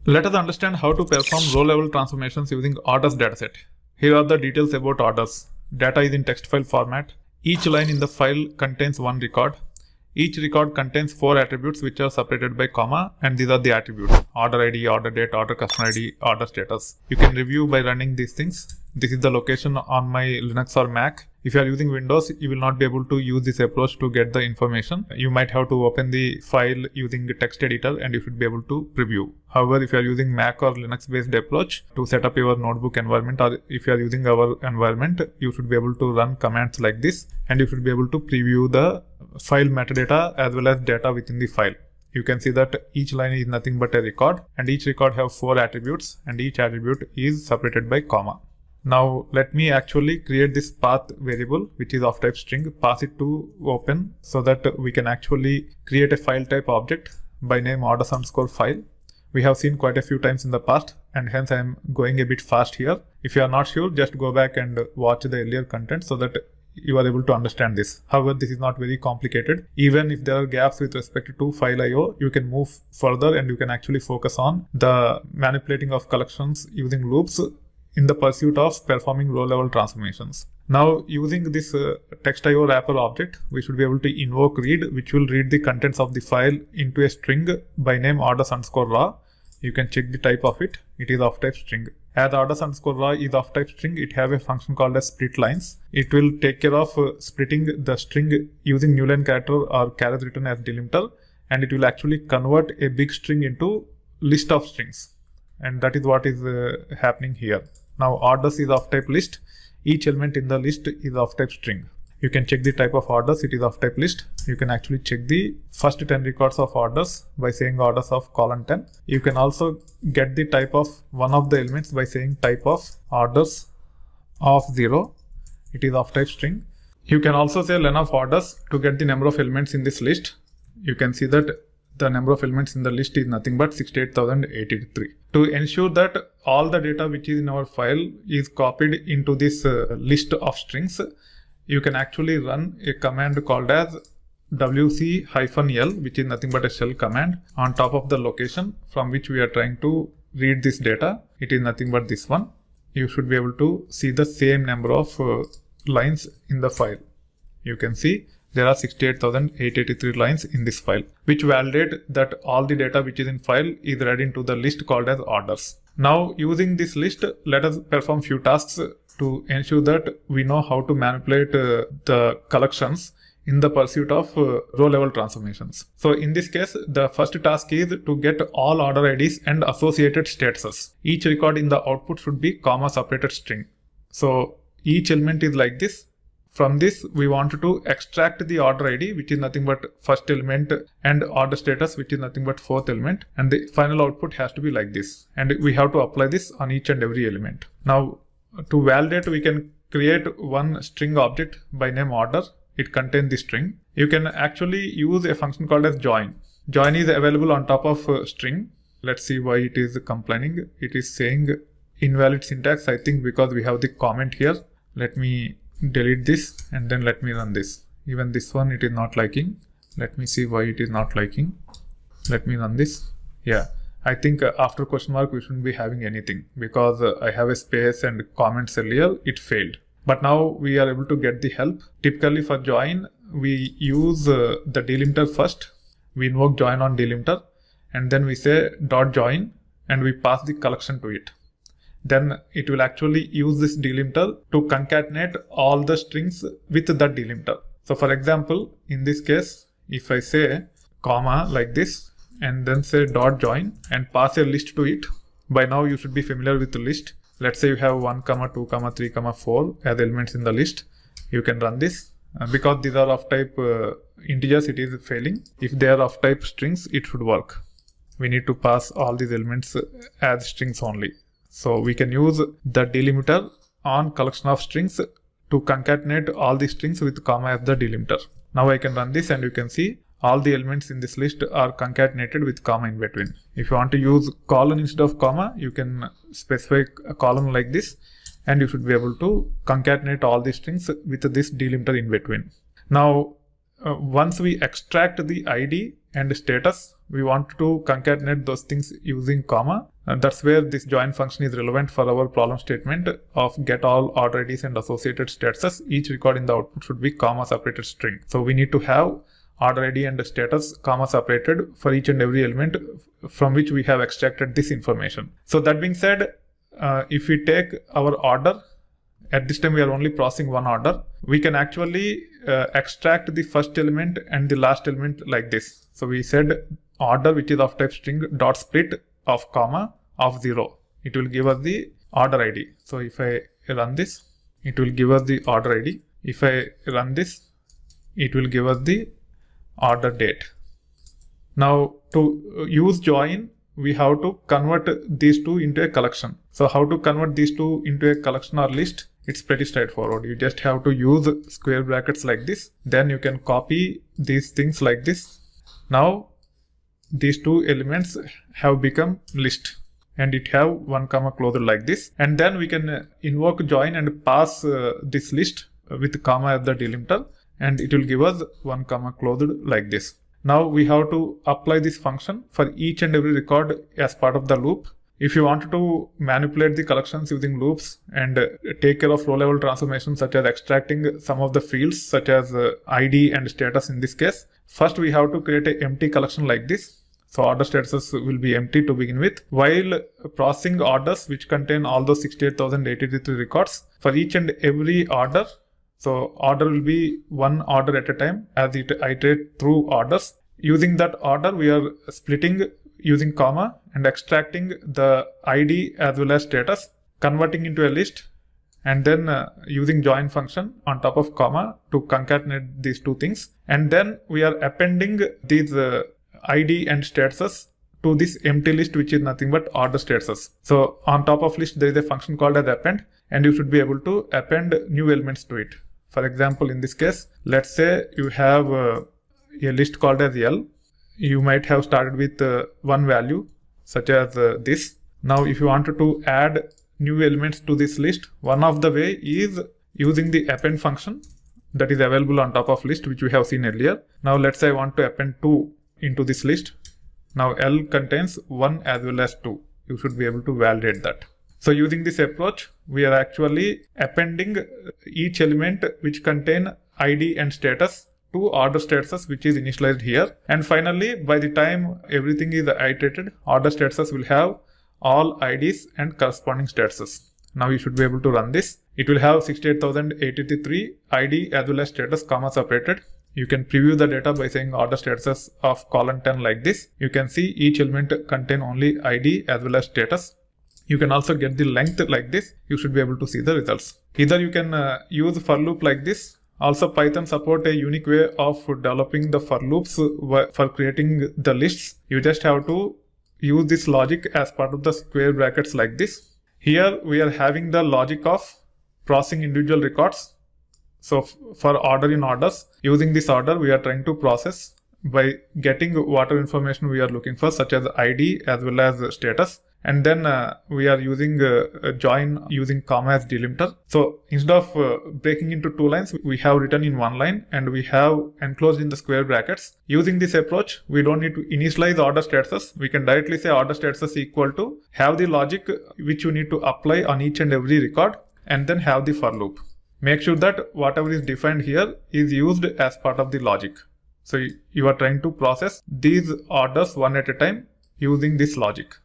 Let us understand how to perform row-level transformations using orders dataset. Here are the details about orders. Data is in text file format. Each line in the file contains one record. Each record contains 4 attributes which are separated by comma, and these are the attributes: order ID, order date, order customer ID, order status. You can review by running these things. This is the location on my Linux or Mac. If you are using Windows, you will not be able to use this approach to get the information. You might have to open the file using the text editor and you should be able to preview. However, if you are using Mac or Linux based approach to set up your notebook environment, or if you are using our environment, you should be able to run commands like this and you should be able to preview the file metadata as well as data within the file. You can see that each line is nothing but a record, and each record have 4 attributes, and each attribute is separated by comma. Now let me actually create this path variable which is of type string, pass it to open so that we can actually create a file type object by name orders_file. We have seen quite a few times in the past, and hence I am going a bit fast here. If you are not sure, just go back and watch the earlier content so that you are able to understand this. However, this is not very complicated. Even if there are gaps with respect to file IO, you can move further and you can actually focus on the manipulating of collections using loops in the pursuit of performing row-level transformations. Now, using this text IO wrapper object, we should be able to invoke read, which will read the contents of the file into a string by name orders_raw. You can check the type of it. It is of type string. As orders_raw is of type string, it have a function called as split lines. It will take care of splitting the string using new line character or character written as delimiter, and it will actually convert a big string into list of strings. And that is what is happening here. Now orders is of type list. Each element in the list is of type string. You can check the type of orders. It is of type list. You can actually check the first 10 records of orders by saying orders of :10. You can also get the type of one of the elements by saying type of orders of 0. It is of type string. You can also say len of orders to get the number of elements in this list. You can see that the number of elements in the list is nothing but 68,083. To ensure that all the data which is in our file is copied into this list of strings, you can actually run a command called as wc-l, which is nothing but a shell command on top of the location from which we are trying to read this data. It is nothing but this one. You should be able to see the same number of lines in the file. You can see there are 68,883 lines in this file, which validate that all the data which is in file is read into the list called as orders. Now, using this list, let us perform few tasks to ensure that we know how to manipulate the collections in the pursuit of row-level transformations. So in this case, the first task is to get all order IDs and associated statuses. Each record in the output should be comma separated string. So each element is like this. From this, we want to extract the order ID, which is nothing but first element, and order status, which is nothing but 4th element. And the final output has to be like this. And we have to apply this on each and every element. Now, to validate, we can create one string object by name order. It contains the string. You can actually use a function called as join. Join is available on top of string. Let's see why it is complaining. It is saying invalid syntax, I think because we have the comment here. Let me delete this and then let me run this. Even this one it is not liking. Let me see why it is not liking. Let me run this. Yeah, I think after question mark we shouldn't be having anything because I have a space and comments earlier, it failed. But now we are able to get the help. Typically for join, we use the delimiter first. We invoke join on delimiter and then we say .join and we pass the collection to it. Then it will actually use this delimiter to concatenate all the strings with that delimiter. So for example, in this case, if I say comma like this and then say .join and pass a list to it, by now you should be familiar with the list. Let's say you have 1, 2, 3, 4 as elements in the list. You can run this. Because these are of type integers, it is failing. If they are of type strings, it should work. We need to pass all these elements as strings only. So we can use the delimiter on collection of strings to concatenate all the strings with comma as the delimiter. Now I can run this and you can see all the elements in this list are concatenated with comma in between. If you want to use colon instead of comma, you can specify a column like this and you should be able to concatenate all the strings with this delimiter in between. Now once we extract the ID and status, we want to concatenate those things using comma. That's where this join function is relevant for our problem statement of get all order IDs and associated statuses. Each record in the output should be comma separated string. So we need to have order ID and status comma separated for each and every element from which we have extracted this information. So that being said, if we take our order, at this time we are only processing one order, we can actually extract the first element and the last element like this. So we said order, which is of type string, dot split of comma of 0. It will give us the order ID. So if I run this, it will give us the order ID. If I run this, it will give us the order date. Now to use join, we have to convert these two into a collection. So how to convert these two into a collection or list? It's pretty straightforward. You just have to use square brackets like this. Then you can copy these things like this. Now these two elements have become list and it have one comma closed like this. And then we can invoke join and pass this list with comma as the delimiter, and it will give us one comma closed like this. Now we have to apply this function for each and every record as part of the loop. If you want to manipulate the collections using loops and take care of row-level transformations such as extracting some of the fields such as ID and status in this case, first we have to create an empty collection like this. So order statuses will be empty to begin with, while processing orders which contain all those 68,083 records for each and every order. So order will be one order at a time as it iterate through orders. Using that order, we are splitting using comma and extracting the ID as well as status, converting into a list, and then using join function on top of comma to concatenate these two things. And then we are appending these ID and statuses to this empty list, which is nothing but order statuses. So on top of list, there is a function called as append, and you should be able to append new elements to it. For example, in this case, let's say you have a list called as L. You might have started with one value such as this. Now, if you wanted to add new elements to this list, one of the way is using the append function that is available on top of list, which we have seen earlier. Now, let's say I want to append 2 into this list. Now, L contains 1 as well as 2. You should be able to validate that. So using this approach, we are actually appending each element which contain ID and status to order statuses, which is initialized here. And finally, by the time everything is iterated, order statuses will have all IDs and corresponding statuses. Now you should be able to run this. It will have 68,083 ID as well as status comma separated. You can preview the data by saying order statuses of column 10 like this. You can see each element contain only ID as well as status. You can also get the length like this. You should be able to see the results. Either you can use for loop like this. Also, Python support a unique way of developing the for loops for creating the lists. You just have to use this logic as part of the square brackets like this. Here we are having the logic of processing individual records. So for order in orders, using this order, we are trying to process by getting whatever information we are looking for, such as ID as well as status. And then we are using join using comma as delimiter. So instead of breaking into two lines, we have written in one line and we have enclosed in the square brackets. Using this approach, we don't need to initialize order statuses. We can directly say order statuses equal to have the logic which you need to apply on each and every record, and then have the for loop. Make sure that whatever is defined here is used as part of the logic. So you are trying to process these orders one at a time using this logic.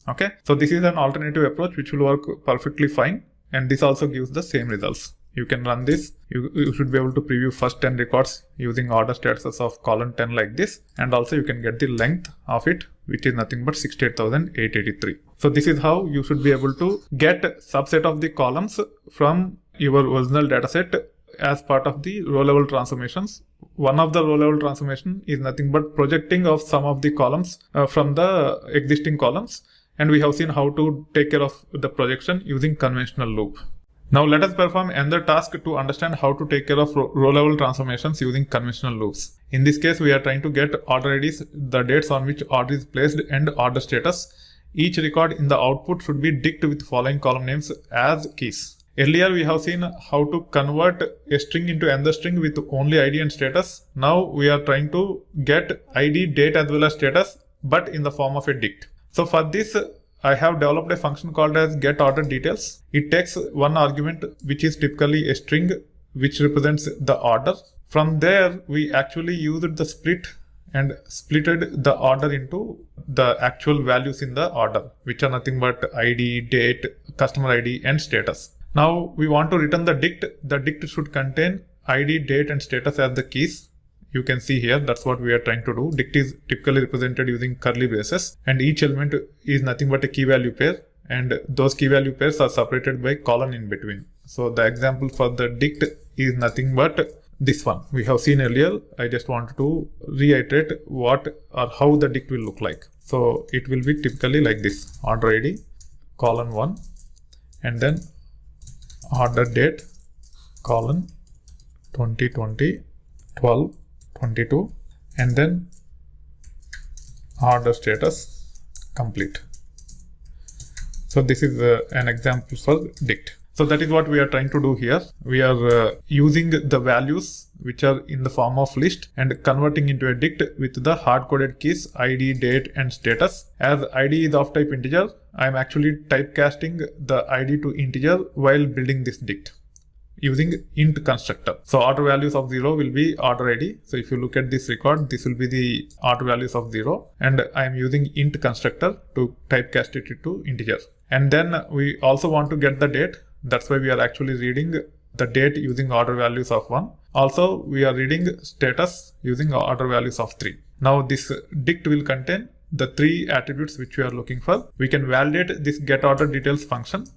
Okay, so this is an alternative approach which will work perfectly fine, and this also gives the same results. You can run this. You should be able to preview first 10 records using order statuses of column 10 like this, and also you can get the length of it, which is nothing but 68,883. So this is how you should be able to get subset of the columns from your original dataset as part of the row level transformations. One of the row level transformation is nothing but projecting of some of the columns from the existing columns. And we have seen how to take care of the projection using conventional loop. Now let us perform another task to understand how to take care of row level transformations using conventional loops. In this case, we are trying to get order IDs, the dates on which order is placed, and order status. Each record in the output should be dict with following column names as keys. Earlier we have seen how to convert a string into another string with only ID and status. Now we are trying to get ID, date as well as status, but in the form of a dict. So for this, I have developed a function called as getOrderDetails. It takes one argument, which is typically a string, which represents the order. From there, we actually used the split and splitted the order into the actual values in the order, which are nothing but ID, date, customer ID, and status. Now we want to return the dict. The dict should contain ID, date, and status as the keys. You can see here, that's what we are trying to do. Dict is typically represented using curly braces, and each element is nothing but a key value pair, and those key value pairs are separated by colon in between. So the example for the dict is nothing but this one we have seen earlier. I just wanted to reiterate what or how the dict will look like. So it will be typically like this: order ID, colon 1, and then order date, colon 2020, 12, 22, and then order status complete. So this is an example for dict. So that is what we are trying to do here. We are using the values which are in the form of list and converting into a dict with the hard-coded keys ID, date, and status. As ID is of type integer, I am actually typecasting the ID to integer while building this dict using int constructor. So order values of 0 will be order ID. So if you look at this record, this will be the order values of 0, and I am using int constructor to typecast it to integer. And then we also want to get the date. That's why we are actually reading the date using order values of 1. Also, we are reading status using order values of 3. Now this dict will contain the 3 attributes which we are looking for. We can validate this getOrderDetails function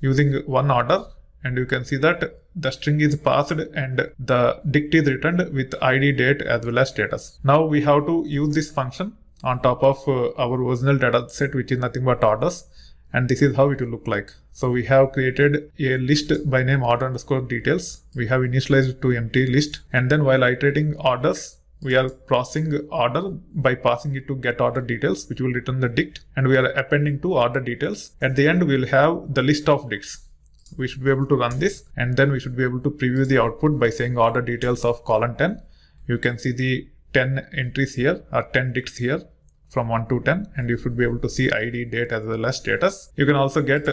using one order, and you can see that the string is passed and the dict is returned with ID, date, as well as status. Now we have to use this function on top of our original data set, which is nothing but orders. And this is how it will look like. So we have created a list by name order_details. We have initialized to empty list, and then while iterating orders, we are processing order by passing it to getOrderDetails, which will return the dict, and we are appending to order details. At the end, we will have the list of dicts. We should be able to run this, and then we should be able to preview the output by saying order details of colon 10. You can see the 10 entries here, or 10 dicts here, from 1 to 10, and you should be able to see ID, date, as well as status. You can also get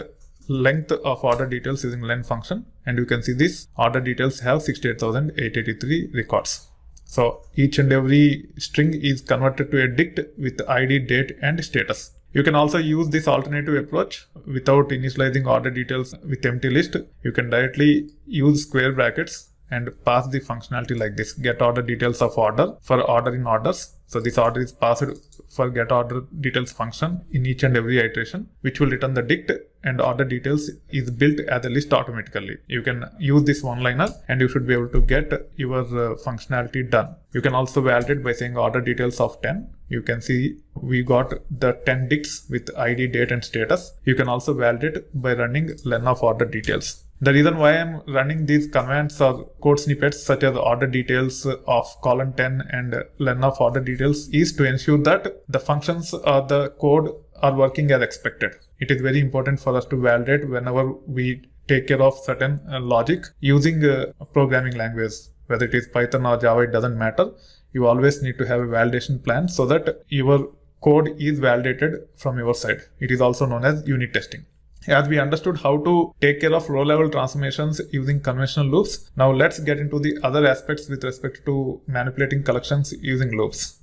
length of order details using len function, and you can see this order details have 68,883 records. So each and every string is converted to a dict with ID, date, and status. You can also use this alternative approach without initializing order details with empty list. You can directly use square brackets and pass the functionality like this: getOrderDetails of order for order in orders. So this order is passed for getOrderDetails function in each and every iteration, which will return the dict, and order details is built as a list automatically. You can use this one-liner and you should be able to get your functionality done. You can also validate by saying order details of 10. You can see we got the 10 dicts with ID, date, and status. You can also validate by running len of order details. The reason why I'm running these commands or code snippets such as order details of colon 10 and len of order details is to ensure that the functions or the code are working as expected. It is very important for us to validate whenever we take care of certain logic using a programming language. Whether it is Python or Java, it doesn't matter. You always need to have a validation plan so that your code is validated from your side. It is also known as unit testing. As we understood how to take care of row-level transformations using conventional loops, now let's get into the other aspects with respect to manipulating collections using loops.